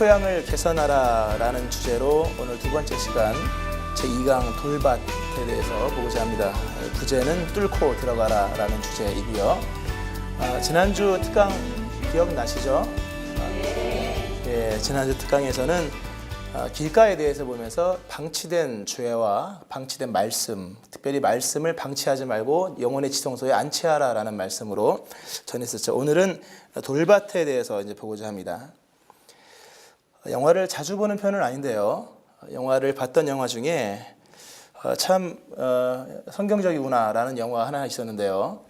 토양을 개선하라라는 주제로 오늘 두 번째 시간 제2강 돌밭에 대해서 보고자 합니다. 부제는 뚫고 들어가라라는 주제이고요. 지난주 특강 기억나시죠? 지난주 특강에서는 길가에 대해서 보면서 방치된 죄와 방치된 말씀, 특별히 말씀을 방치하지 말고 영혼의 지성소에 안치하라라는 말씀으로 전했었죠. 오늘은 돌밭에 대해서 이제 보고자 합니다. 영화를 자주 보는 편은 아닌데요. 영화를 봤던 영화 중에 참 성경적이구나라는 영화 하나 있었는데요.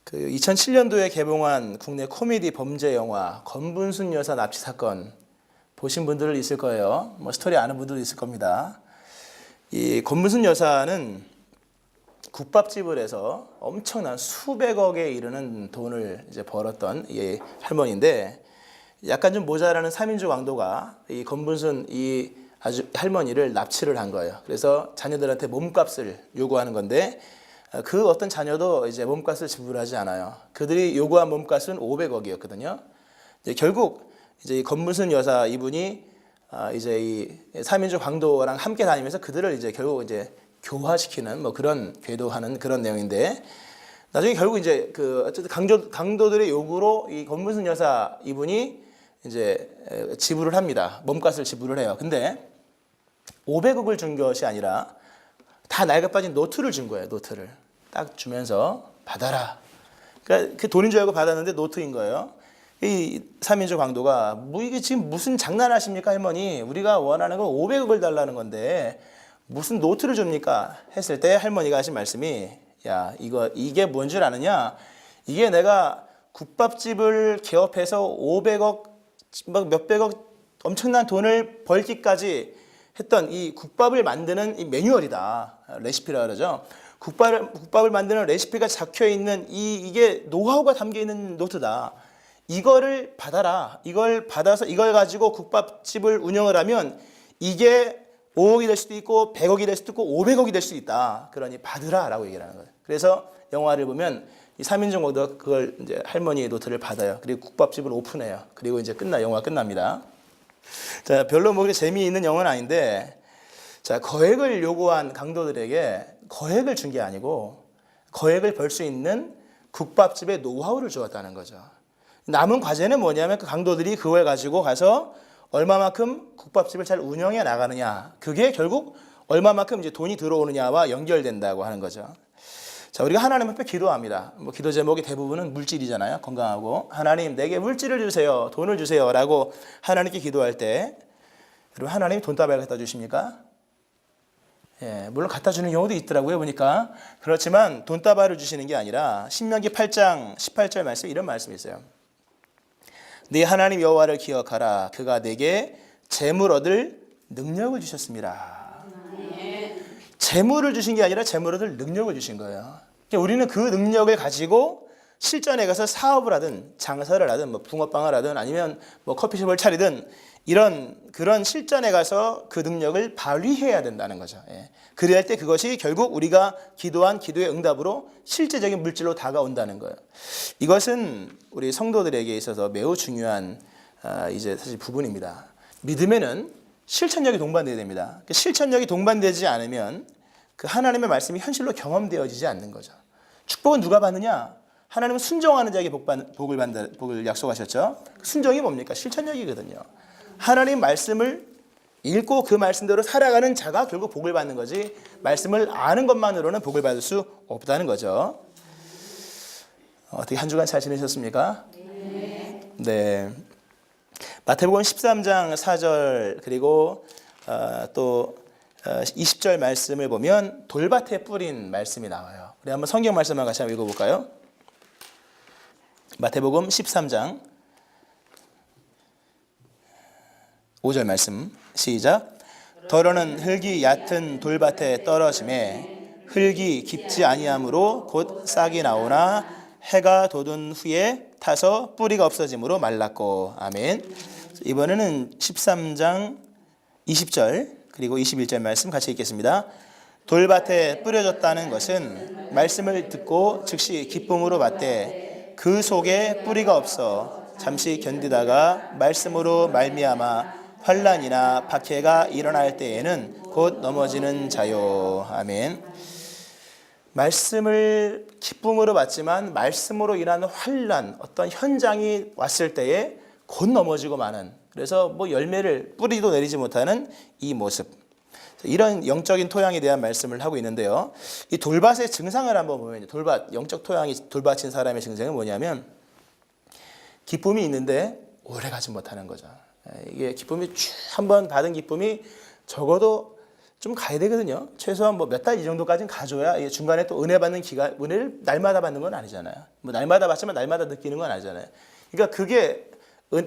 그 2007년도에 개봉한 국내 코미디 범죄 영화 권분순 여사 납치 사건 보신 분들 있을 거예요. 뭐 스토리 아는 분들도 있을 겁니다. 이 권분순 여사는 국밥집을 해서 엄청난 수백억에 이르는 돈을 이제 벌었던 이 할머니인데, 약간 좀 모자라는 3인조 강도가 이 권분순 이 아주 할머니를 납치를 한 거예요. 그래서 자녀들한테 몸값을 요구하는 건데, 그 어떤 자녀도 이제 몸값을 지불하지 않아요. 그들이 요구한 몸값은 500억이었거든요. 결국 이제 이 권분순 여사 이분이 이제 이 3인조 강도랑 함께 다니면서 그들을 이제 결국 이제 교화시키는 뭐 그런 궤도하는 그런 내용인데, 나중에 결국 이제 그 어쨌든 강도들의 요구로 이 권분순 여사 이분이 이제 지불을 합니다. 몸값을 지불을 해요. 근데 500억을 준 것이 아니라 다 낡아 빠진 노트를 준 거예요. 노트를 딱 주면서 받아라. 그러니까 그 돈인 줄 알고 받았는데 노트인 거예요. 이 3인조 강도가 뭐 이게 지금 무슨 장난하십니까 할머니? 우리가 원하는 건 500억을 달라는 건데 무슨 노트를 줍니까? 했을 때 할머니가 하신 말씀이, 야, 이게 뭔 줄 아느냐? 이게 내가 국밥집을 개업해서 500억 몇백억 엄청난 돈을 벌기까지 했던 이 국밥을 만드는 이 매뉴얼이다. 레시피라 그러죠. 국밥을 만드는 레시피가 적혀 있는 이게 노하우가 담겨 있는 노트다. 이거를 받아라. 이걸 받아서 이걸 가지고 국밥집을 운영을 하면 이게 5억이 될 수도 있고 100억이 될 수도 있고 500억이 될 수도 있다. 그러니 받으라라고 얘기를 하는 거예요. 그래서 영화를 보면 이 3인조 강도가 그걸 이제 할머니의 노트를 받아요. 그리고 국밥집을 오픈해요. 그리고 이제 영화 끝납니다. 자, 별로 뭐 그렇게 재미있는 영화는 아닌데, 자, 거액을 요구한 강도들에게 거액을 준 게 아니고 거액을 벌 수 있는 국밥집의 노하우를 주었다는 거죠. 남은 과제는 뭐냐면 그 강도들이 그걸 가지고 가서 얼마만큼 국밥집을 잘 운영해 나가느냐, 그게 결국 얼마만큼 이제 돈이 들어오느냐와 연결된다고 하는 거죠. 자, 우리가 하나님 앞에 기도합니다. 뭐 기도 제목이 대부분은 물질이잖아요. 건강하고. 하나님, 내게 물질을 주세요. 돈을 주세요. 라고 하나님께 기도할 때, 여러분, 하나님이 돈다발 갖다 주십니까? 예, 물론 갖다 주는 경우도 있더라고요, 보니까. 그렇지만 돈다발을 주시는 게 아니라 신명기 8장 18절 말씀, 이런 말씀이 있어요. 네 하나님 여호와를 기억하라. 그가 내게 재물 얻을 능력을 주셨습니다. 재물을 주신 게 아니라 재물 얻을 능력을 주신 거예요. 그러니까 우리는 그 능력을 가지고 실전에 가서 사업을 하든 장사를 하든 뭐 붕어빵을 하든 아니면 뭐 커피숍을 차리든 그런 실전에 가서 그 능력을 발휘해야 된다는 거죠. 예. 그래야 할 때 그것이 결국 우리가 기도한 기도의 응답으로 실제적인 물질로 다가온다는 거예요. 이것은 우리 성도들에게 있어서 매우 중요한 이제 사실 부분입니다. 믿음에는 실천력이 동반돼야 됩니다. 실천력이 동반되지 않으면 그 하나님의 말씀이 현실로 경험되어지지 않는 거죠. 축복은 누가 받느냐? 하나님은 순종하는 자에게 복을 약속하셨죠. 순종이 뭡니까? 실천력이거든요. 하나님 말씀을 읽고 그 말씀대로 살아가는 자가 결국 복을 받는 거지, 말씀을 아는 것만으로는 복을 받을 수 없다는 거죠. 어떻게 한 주간 잘 지내셨습니까? 네. 마태복음 13장 4절 그리고 또 20절 말씀을 보면 돌밭에 뿌린 말씀이 나와요. 우리 한번 성경 말씀만 같이 한번 읽어볼까요? 마태복음 13장 5절 말씀 시작. 더러는 흙이 얕은 돌밭에 떨어짐에 흙이 깊지 아니하므로 곧 싹이 나오나 해가 돋은 후에 타서 뿌리가 없어짐으로 말랐고. 아멘. 이번에는 13장 20절 그리고 21절 말씀 같이 읽겠습니다. 돌밭에 뿌려졌다는 것은 말씀을 듣고 즉시 기쁨으로 받되 그 속에 뿌리가 없어 잠시 견디다가 말씀으로 말미암아 환난이나 박해가 일어날 때에는 곧 넘어지는 자요. 아멘. 말씀을 기쁨으로 받지만 말씀으로 인한 환난, 어떤 현장이 왔을 때에 곧 넘어지고 마는, 그래서 뭐 열매를 뿌리도 내리지 못하는 이 모습, 이런 영적인 토양에 대한 말씀을 하고 있는데요. 이 돌밭의 증상을 한번 보면, 돌밭, 영적 토양이 돌밭인 사람의 증상은 뭐냐면 기쁨이 있는데 오래 가지 못하는 거죠. 이게 기쁨이 한번 받은 기쁨이 적어도 좀 가야 되거든요. 최소한 뭐 몇 달 이 정도까지는 가줘야, 이게 중간에 또 은혜 받는 기간, 은혜를 날마다 받는 건 아니잖아요. 뭐 날마다 받지만 날마다 느끼는 건 아니잖아요. 그러니까 그게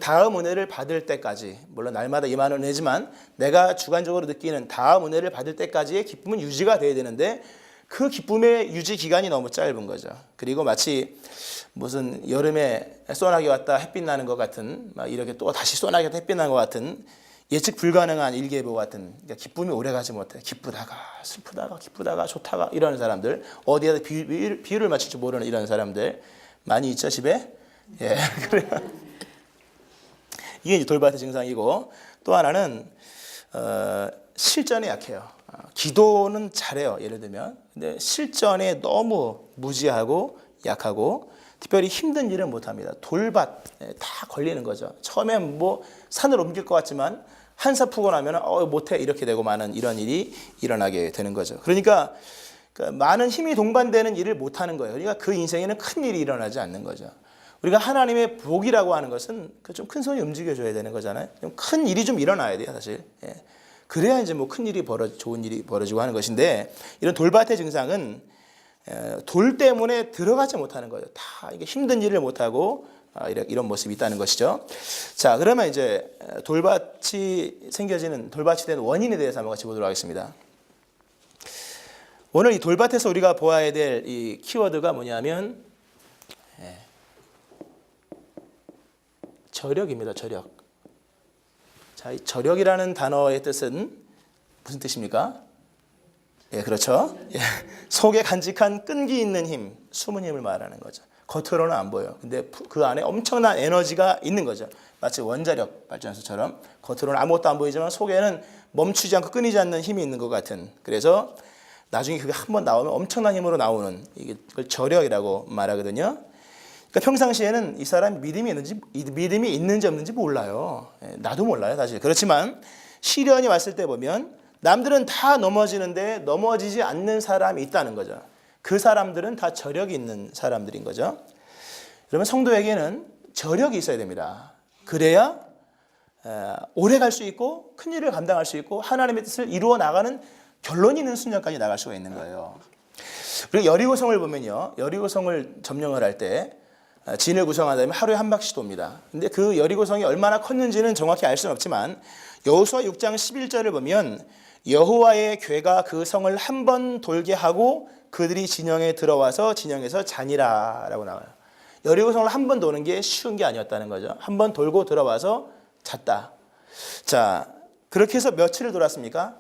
다음 은혜를 받을 때까지, 물론 날마다 임하는 은혜지만 내가 주관적으로 느끼는 다음 은혜를 받을 때까지의 기쁨은 유지가 돼야 되는데 그 기쁨의 유지 기간이 너무 짧은 거죠. 그리고 마치 무슨 여름에 소나기 왔다 햇빛 나는 것 같은, 막 이렇게 또 다시 소나기 왔다 햇빛 나는 것 같은 예측 불가능한 일기예보 같은, 그러니까 기쁨이 오래가지 못해. 기쁘다가 슬프다가 기쁘다가 좋다가 이러는 사람들, 어디에다 비유를 맞출 줄 모르는 이런 사람들 많이 있죠, 집에? 예, 그래요. 이게 이제 돌밭의 증상이고, 또 하나는 실전에 약해요. 기도는 잘해요, 예를 들면. 근데 실전에 너무 무지하고 약하고, 특별히 힘든 일은 못합니다. 돌밭 다 걸리는 거죠. 처음엔 뭐 산을 옮길 것 같지만 한사 푸고 나면 못해 이렇게 되고 마는 이런 일이 일어나게 되는 거죠. 그러니까 많은 힘이 동반되는 일을 못하는 거예요. 그러니까 그 인생에는 큰 일이 일어나지 않는 거죠. 우리가 하나님의 복이라고 하는 것은 좀 큰 손이 움직여줘야 되는 거잖아요. 좀 큰 일이 좀 일어나야 돼요, 사실. 예. 그래야 이제 뭐 큰 일이 좋은 일이 벌어지고 하는 것인데, 이런 돌밭의 증상은 돌 때문에 들어가지 못하는 거예요. 다 이게 힘든 일을 못하고 이런 모습이 있다는 것이죠. 자, 그러면 이제 돌밭이 생겨지는, 돌밭이 된 원인에 대해서 한번 같이 보도록 하겠습니다. 오늘 이 돌밭에서 우리가 보아야 될 이 키워드가 뭐냐면 저력입니다. 저력. 자, 이 저력이라는 단어의 뜻은 무슨 뜻입니까? 예, 그렇죠. 예, 속에 간직한 끈기 있는 힘, 숨은 힘을 말하는 거죠. 겉으로는 안 보여요. 근데 그 안에 엄청난 에너지가 있는 거죠. 마치 원자력 발전소처럼 겉으로는 아무것도 안 보이지만 속에는 멈추지 않고 끊이지 않는 힘이 있는 것 같은. 그래서 나중에 그게 한번 나오면 엄청난 힘으로 나오는, 이걸 저력이라고 말하거든요. 그러니까 평상시에는 이 사람이 믿음이 있는지 없는지 몰라요. 나도 몰라요, 사실. 그렇지만 시련이 왔을 때 보면 남들은 다 넘어지는데 넘어지지 않는 사람이 있다는 거죠. 그 사람들은 다 저력이 있는 사람들인 거죠. 그러면 성도에게는 저력이 있어야 됩니다. 그래야 오래 갈 수 있고 큰 일을 감당할 수 있고 하나님의 뜻을 이루어 나가는 결론이 있는 순간까지 나갈 수가 있는 거예요. 그리고 여리고성을 보면요, 여리고성을 점령을 할 때 진을 구성하다면 하루에 한 바퀴씩 돕니다. 근데 그 여리고성이 얼마나 컸는지는 정확히 알 수는 없지만 여호수아 6장 11절을 보면 여호와의 궤가 그 성을 한 번 돌게 하고 그들이 진영에 들어와서 진영에서 자니라 라고 나와요. 여리고성을 한 번 도는 게 쉬운 게 아니었다는 거죠. 한 번 돌고 들어와서 잤다. 자, 그렇게 해서 며칠을 돌았습니까?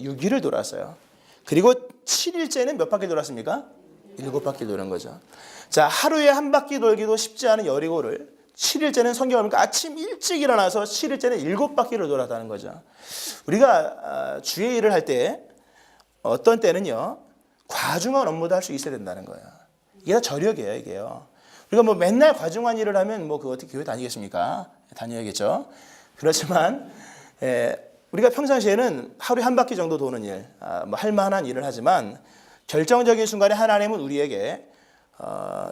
6일을 돌았어요. 그리고 7일째는 몇 바퀴 돌았습니까? 7바퀴 도는 거죠. 자, 하루에 한 바퀴 돌기도 쉽지 않은 여리고를 7일째는 성경을 보니까 아침 일찍 일어나서 7일째는 7바퀴를 돌았다는 거죠. 우리가 주의 일을 할 때 어떤 때는요, 과중한 업무도 할 수 있어야 된다는 거예요. 이게 다 저력이에요, 이게요. 우리가 뭐 맨날 과중한 일을 하면 뭐 그 어떻게 교회 다니겠습니까? 다녀야겠죠. 그렇지만 우리가 평상시에는 하루에 한 바퀴 정도 도는 일, 뭐 할 만한 일을 하지만 결정적인 순간에 하나님은 우리에게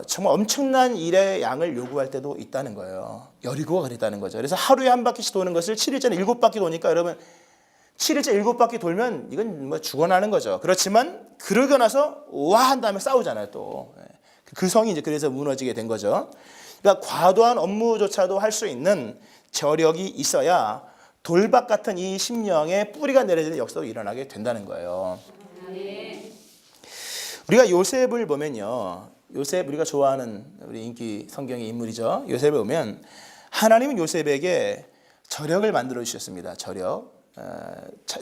정말 엄청난 일의 양을 요구할 때도 있다는 거예요. 여리고가 그랬다는 거죠. 그래서 하루에 한 바퀴씩 도는 것을 7일째는 7바퀴 도니까 여러분 7일째 7바퀴 돌면 이건 뭐 죽어나는 거죠. 그렇지만 그러고 나서 와 한 다음에 싸우잖아요, 또. 그 성이 이제 그래서 무너지게 된 거죠. 그러니까 과도한 업무조차도 할 수 있는 저력이 있어야 돌밭 같은 이 심령에 뿌리가 내려지는 역사도 일어나게 된다는 거예요. 우리가 요셉을 보면요, 요셉, 우리가 좋아하는 우리 인기 성경의 인물이죠. 요셉을 보면 하나님은 요셉에게 저력을 만들어 주셨습니다. 저력.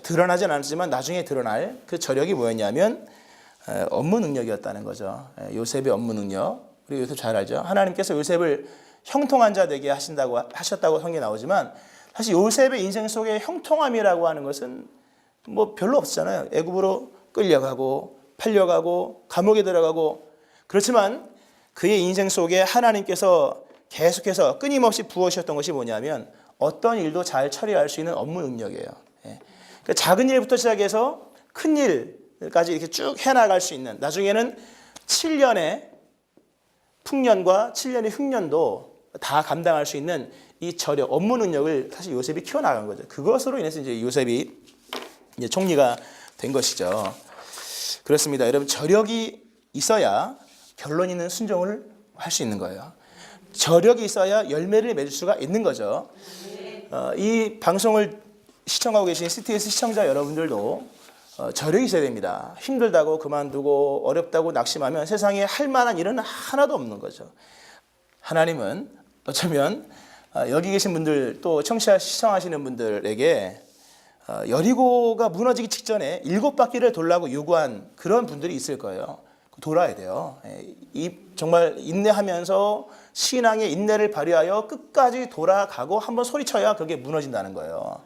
드러나진 않았지만 나중에 드러날 그 저력이 뭐였냐면 업무 능력이었다는 거죠. 요셉의 업무 능력. 우리 요셉 잘 알죠. 하나님께서 요셉을 형통한 자 되게 하셨다고 성경에 나오지만 사실 요셉의 인생 속에 형통함이라고 하는 것은 뭐 별로 없잖아요. 애굽으로 끌려가고 팔려가고 감옥에 들어가고. 그렇지만 그의 인생 속에 하나님께서 계속해서 끊임없이 부어주셨던 것이 뭐냐면 어떤 일도 잘 처리할 수 있는 업무 능력이에요. 그러니까 작은 일부터 시작해서 큰 일까지 이렇게 쭉 해나갈 수 있는, 나중에는 7년의 풍년과 7년의 흉년도 다 감당할 수 있는 이 저력, 업무 능력을 사실 요셉이 키워나간 거죠. 그것으로 인해서 이제 요셉이 이제 총리가 된 것이죠. 그렇습니다. 여러분, 저력이 있어야 결론 있는 순종을 할 수 있는 거예요. 저력이 있어야 열매를 맺을 수가 있는 거죠. 이 방송을 시청하고 계신 CTS 시청자 여러분들도 저력이 있어야 됩니다. 힘들다고 그만두고 어렵다고 낙심하면 세상에 할 만한 일은 하나도 없는 거죠. 하나님은 어쩌면 여기 계신 분들, 또 시청하시는 분들에게 여리고가 무너지기 직전에 7바퀴를 돌라고 요구한 그런 분들이 있을 거예요. 돌아야 돼요. 정말 인내하면서 신앙의 인내를 발휘하여 끝까지 돌아가고 한번 소리쳐야 그게 무너진다는 거예요.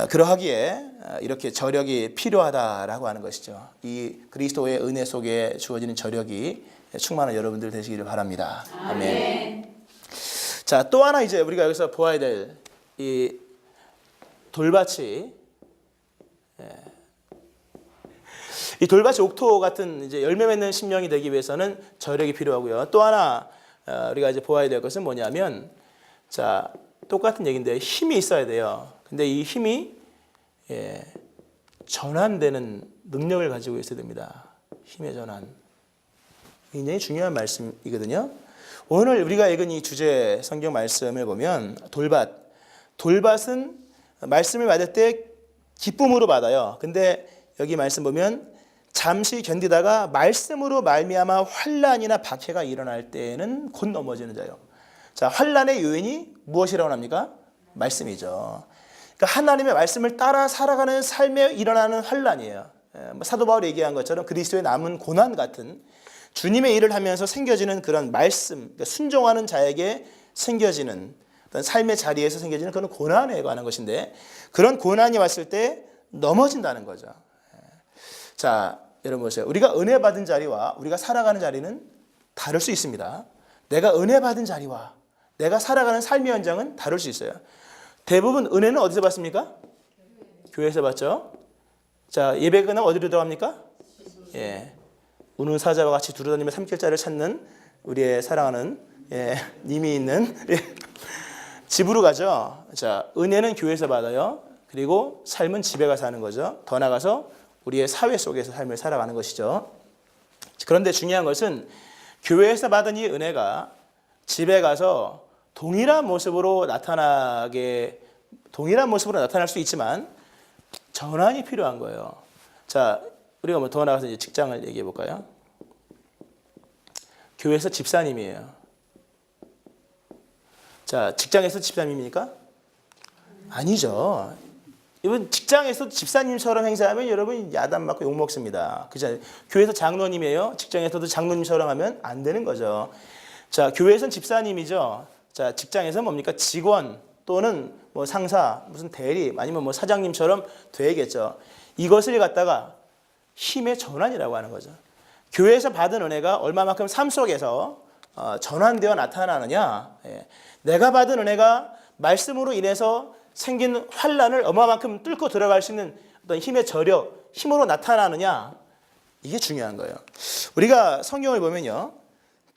그러하기에 이렇게 저력이 필요하다라고 하는 것이죠. 이 그리스도의 은혜 속에 주어지는 저력이 충만한 여러분들 되시기를 바랍니다. 아멘. 자, 또 하나 이제 우리가 여기서 보아야 될 이 돌밭이, 이 돌밭이 옥토 같은 이제 열매 맺는 심령이 되기 위해서는 저력이 필요하고요. 또 하나 우리가 이제 보아야 될 것은 뭐냐면, 자, 똑같은 얘기인데 힘이 있어야 돼요. 근데 이 힘이 전환되는 능력을 가지고 있어야 됩니다. 힘의 전환. 굉장히 중요한 말씀이거든요. 오늘 우리가 읽은 이 주제 성경 말씀을 보면 돌밭은 말씀을 받을 때 기쁨으로 받아요. 근데 여기 말씀 보면 잠시 견디다가 말씀으로 말미암아 환난이나 박해가 일어날 때에는 곧 넘어지는 자요. 자, 환난의 요인이 무엇이라고 합니까? 말씀이죠. 그러니까 하나님의 말씀을 따라 살아가는 삶에 일어나는 환난이에요. 사도 바울이 얘기한 것처럼 그리스도의 남은 고난 같은 주님의 일을 하면서 생겨지는 그런 말씀, 그러니까 순종하는 자에게 생겨지는 어떤 삶의 자리에서 생겨지는 그런 고난에 관한 것인데, 그런 고난이 왔을 때 넘어진다는 거죠. 자, 여러분 보세요. 우리가 은혜 받은 자리와 우리가 살아가는 자리는 다를 수 있습니다. 내가 은혜 받은 자리와 내가 살아가는 삶의 현장은 다를 수 있어요. 대부분 은혜는 어디서 받습니까? 교회에서 받죠. 자, 예배 끝나면 어디로 들어갑니까? 우는 사자와 같이 두루다니며 삼킬자를 찾는 우리의 사랑하는 님이 있는 집으로 가죠. 자, 은혜는 교회에서 받아요. 그리고 삶은 집에 가서 하는 거죠. 더 나아가서 우리의 사회 속에서 삶을 살아가는 것이죠. 그런데 중요한 것은 교회에서 받은 이 은혜가 집에 가서 동일한 모습으로 나타날 수 있지만 전환이 필요한 거예요. 자, 우리가 뭐 더 나가서 이제 직장을 얘기해 볼까요? 교회에서 집사님이에요. 자, 직장에서 집사님입니까? 아니죠. 여러분, 직장에서 집사님처럼 행세하면 여러분 야단 맞고 욕 먹습니다. 그죠? 교회에서 장로님이에요. 직장에서도 장로님처럼 하면 안 되는 거죠. 자, 교회에서는 집사님이죠. 자, 직장에서 뭡니까? 직원 또는 뭐 상사, 무슨 대리, 아니면 뭐 사장님처럼 돼야겠죠. 이것을 갖다가 힘의 전환이라고 하는 거죠. 교회에서 받은 은혜가 얼마만큼 삶 속에서 전환되어 나타나느냐. 내가 받은 은혜가 말씀으로 인해서 생긴 환난을 얼마만큼 뚫고 들어갈 수 있는 어떤 힘의 저력, 힘으로 나타나느냐. 이게 중요한 거예요. 우리가 성경을 보면요,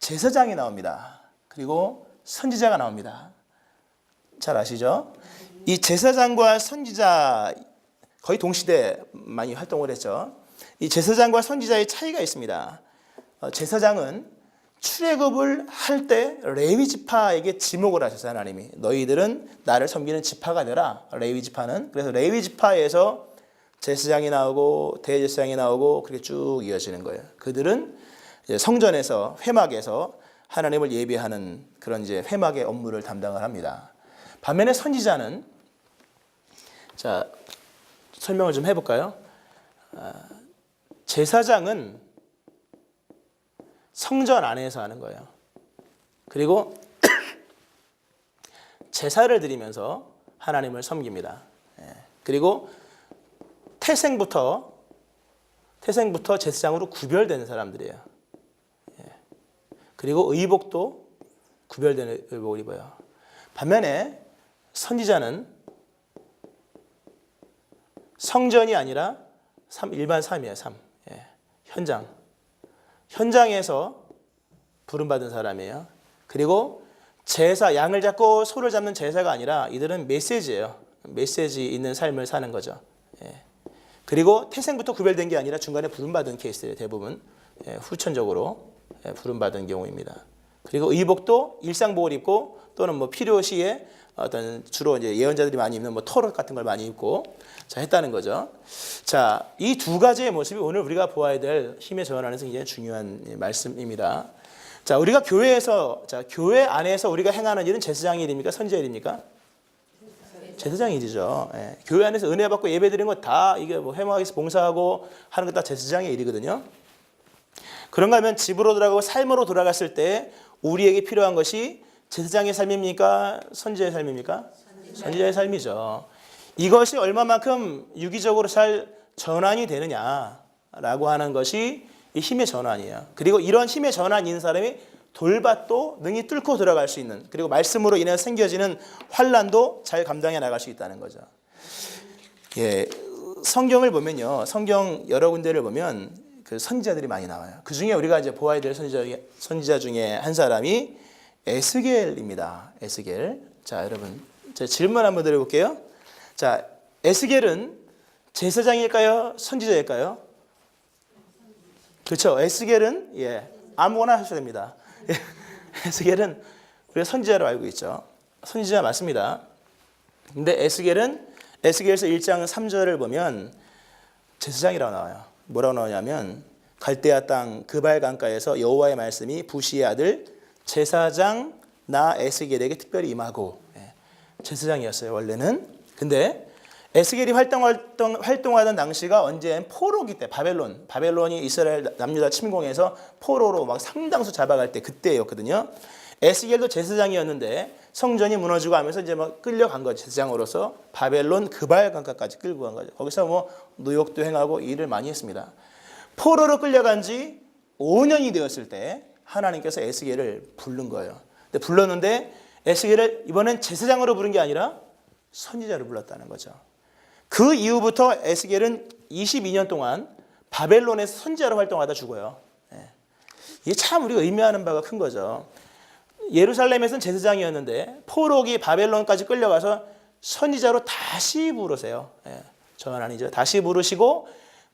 제사장이 나옵니다. 그리고 선지자가 나옵니다. 잘 아시죠? 이 제사장과 선지자 거의 동시대 많이 활동을 했죠. 이 제사장과 선지자의 차이가 있습니다. 제사장은 출애굽을 할 때 레위 지파에게 지목을 하셨어요. 하나님이 너희들은 나를 섬기는 지파가 되라. 레위 지파는. 그래서 레위 지파에서 제사장이 나오고 대제사장이 나오고 그렇게 쭉 이어지는 거예요. 그들은 이제 성전에서 회막에서 하나님을 예배하는 그런 이제 회막의 업무를 담당을 합니다. 반면에 선지자는, 자, 설명을 좀 해볼까요? 제사장은 성전 안에서 하는 거예요. 그리고 제사를 드리면서 하나님을 섬깁니다. 그리고 태생부터 제사장으로 구별되는 사람들이에요. 그리고 의복도 구별되는 의복을 입어요. 반면에 선지자는 성전이 아니라 일반 삶이에요. 삶. 현장에서 부름받은 사람이에요. 그리고 제사, 양을 잡고 소를 잡는 제사가 아니라 이들은 메시지예요. 메시지 있는 삶을 사는 거죠. 그리고 태생부터 구별된 게 아니라 중간에 부름받은 케이스예요. 대부분 후천적으로 부름받은 경우입니다. 그리고 의복도 일상복을 입고 또는 뭐 필요시에 어떤 주로 이제 예언자들이 많이 입는 뭐 토롯 같은 걸 많이 입고 했다는 거죠. 자, 이 두 가지의 모습이 오늘 우리가 보아야 될 힘의 전환에서 굉장히 중요한 말씀입니다. 자, 우리가 교회 안에서 우리가 행하는 일은 제사장 일입니까? 선지자 일입니까? 제사장 일이죠. 교회 안에서 은혜 받고 예배 드리는 거 다 이게 뭐 회막에서 봉사하고 하는 거 다 제사장의 일이거든요. 그런가 하면 집으로 돌아가고 삶으로 돌아갔을 때 우리에게 필요한 것이 제사장의 삶입니까? 선지자의 삶입니까? 선지자의 삶이죠. 이것이 얼마만큼 유기적으로 잘 전환이 되느냐라고 하는 것이 이 힘의 전환이에요. 그리고 이런 힘의 전환인 사람이 돌밭도 능히 뚫고 들어갈 수 있는, 그리고 말씀으로 인해 생겨지는 환난도 잘 감당해 나갈 수 있다는 거죠. 성경을 보면요, 성경 여러 군데를 보면 그 선지자들이 많이 나와요. 그 중에 우리가 이제 보아야 될 선지자 중에 한 사람이 에스겔입니다. 에스겔. 자, 여러분, 제가 질문 한번 드려볼게요. 자, 에스겔은 제사장일까요? 선지자일까요? 그렇죠. 에스겔은 아무거나 하셔도 됩니다. 에스겔은 우리가 선지자로 알고 있죠. 선지자 맞습니다. 근데 에스겔에서 1장 3절을 보면 제사장이라고 나와요. 뭐라고 나오냐면 갈대아 땅 그발 강가에서 여호와의 말씀이 부시의 아들 제사장 나 에스겔에게 특별히 임하고, 제사장이었어요 원래는. 근데 에스겔이 활동하던 당시가 언제? 포로기 때, 바벨론이 이스라엘 남유다 침공해서 포로로 막 상당수 잡아갈 때 그때였거든요. 에스겔도 제사장이었는데 성전이 무너지고 하면서 이제 막 끌려간 거죠. 제사장으로서 바벨론 그발 강가까지 끌고 간 거죠. 거기서 뭐 노역도 행하고 일을 많이 했습니다. 포로로 끌려간 지 5년이 되었을 때 하나님께서 에스겔을 부른 거예요. 근데 불렀는데 에스겔을 이번엔 제사장으로 부른 게 아니라 선지자로 불렀다는 거죠. 그 이후부터 에스겔은 22년 동안 바벨론에서 선지자로 활동하다 죽어요. 이게 참 우리가 의미하는 바가 큰 거죠. 예루살렘에서는 제사장이었는데 포로기 바벨론까지 끌려가서 선지자로 다시 부르세요. 전환이죠. 다시 부르시고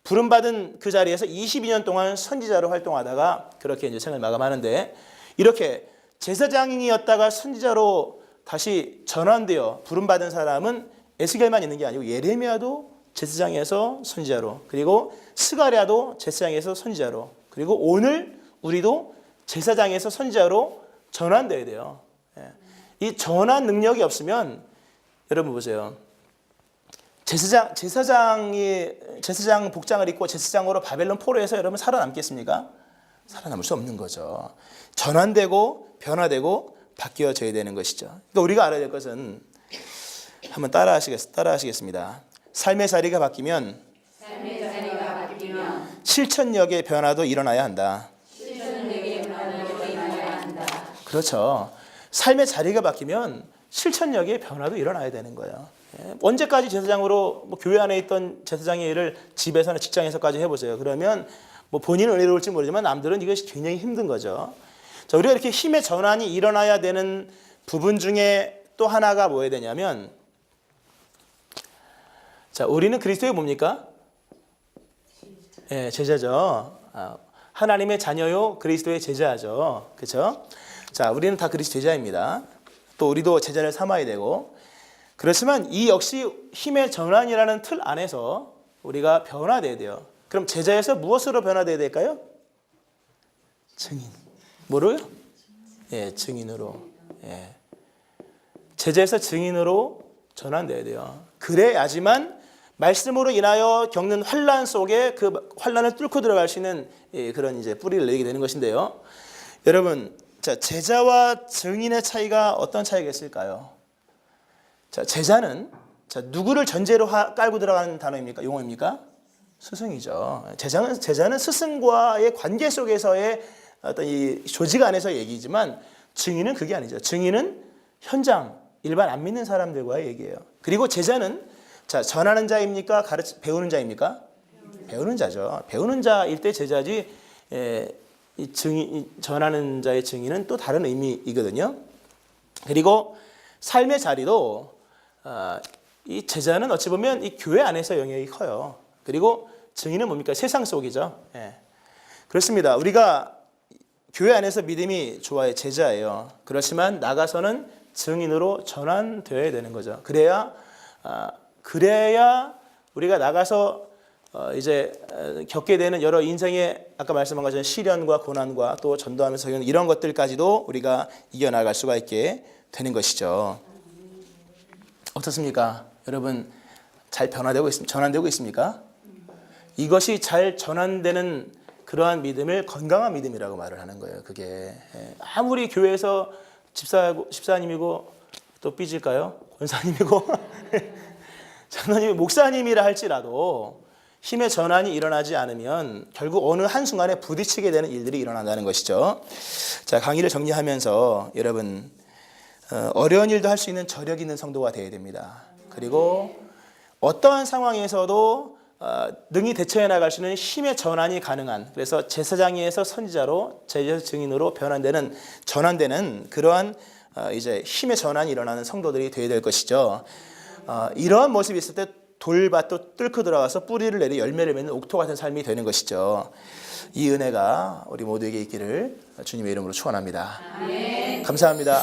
부름받은 그 자리에서 22년 동안 선지자로 활동하다가 그렇게 이제 생을 마감하는데, 이렇게 제사장이었다가 선지자로 다시 전환되어 부름받은 사람은 에스겔만 있는 게 아니고 예레미야도 제사장에서 선지자로, 그리고 스가랴도 제사장에서 선지자로, 그리고 오늘 우리도 제사장에서 선지자로 전환돼야 돼요. 이 전환 능력이 없으면 여러분 보세요. 제사장 복장을 입고 제사장으로 바벨론 포로에서 여러분 살아남겠습니까? 살아남을 수 없는 거죠. 전환되고 변화되고 바뀌어져야 되는 것이죠. 그러니까 우리가 알아야 될 것은 한번 따라하시겠습니다. 삶의 자리가 바뀌면 실천력의 변화도 일어나야 한다. 그렇죠. 삶의 자리가 바뀌면 실천력의 변화도 일어나야 되는 거예요. 언제까지 제사장으로 교회 안에 있던 제사장의 일을 집에서나 직장에서까지 해보세요. 그러면 뭐 본인은 의로울지 모르지만 남들은 이것이 굉장히 힘든 거죠. 자, 우리가 이렇게 힘의 전환이 일어나야 되는 부분 중에 또 하나가 뭐여야 되냐면, 자, 우리는 그리스도의 뭡니까? 제자죠. 하나님의 자녀요, 그리스도의 제자죠. 그렇죠? 자, 우리는 다 그리스도 제자입니다. 또 우리도 제자를 삼아야 되고, 그렇지만 이 역시 힘의 전환이라는 틀 안에서 우리가 변화돼야 돼요. 그럼 제자에서 무엇으로 변화돼야 될까요? 증인. 뭐로요? 증인으로. 제자에서 증인으로 전환돼야 돼요. 그래야지만 말씀으로 인하여 겪는 환난 속에 그 환난을 뚫고 들어갈 수 있는 그런 이제 뿌리를 내리게 되는 것인데요. 여러분, 자, 제자와 증인의 차이가 어떤 차이가 있을까요? 자, 제자는 자, 누구를 전제로 깔고 들어가는 단어입니까? 용어입니까? 스승이죠. 제자는 스승과의 관계 속에서의 어떤 이 조직 안에서 얘기지만 증인은 그게 아니죠. 증인은 현장, 일반 안 믿는 사람들과의 얘기예요. 그리고 제자는 자, 전하는 자입니까? 배우는 자입니까? 배우는 자죠. 배우는 자일 때 제자지, 전하는 자의 증인은 또 다른 의미이거든요. 그리고 삶의 자리도, 이 제자는 어찌 보면 이 교회 안에서 영역이 커요. 그리고 증인은 뭡니까? 세상 속이죠. 예. 그렇습니다. 우리가 교회 안에서 믿음이 좋아요. 제자예요. 그렇지만 나가서는 증인으로 전환되어야 되는 거죠. 그래야 우리가 나가서 이제 겪게 되는 여러 인생의 아까 말씀한 것처럼 시련과 고난과 또 전도하면서 이런 것들까지도 우리가 이겨나갈 수가 있게 되는 것이죠. 어떻습니까? 여러분 잘 전환되고 있습니까? 이것이 잘 전환되는 그러한 믿음을 건강한 믿음이라고 말을 하는 거예요. 그게 아무리 교회에서 집사님이고 또 삐질까요? 권사님이고 장로님이 목사님이라 할지라도 힘의 전환이 일어나지 않으면 결국 어느 한순간에 부딪히게 되는 일들이 일어난다는 것이죠. 자, 강의를 정리하면서 여러분 어려운 일도 할 수 있는 저력 있는 성도가 되어야 됩니다. 그리고 어떠한 상황에서도 능히 대처해 나갈 수 있는 힘의 전환이 가능한, 그래서 제사장에서 선지자로 제자 증인으로 전환되는 그러한 이제 힘의 전환이 일어나는 성도들이 되어야 될 것이죠. 이러한 모습이 있을 때 돌밭도 뚫고 들어가서 뿌리를 내리 열매를 맺는 옥토 같은 삶이 되는 것이죠. 이 은혜가 우리 모두에게 있기를 주님의 이름으로 축원합니다. 감사합니다.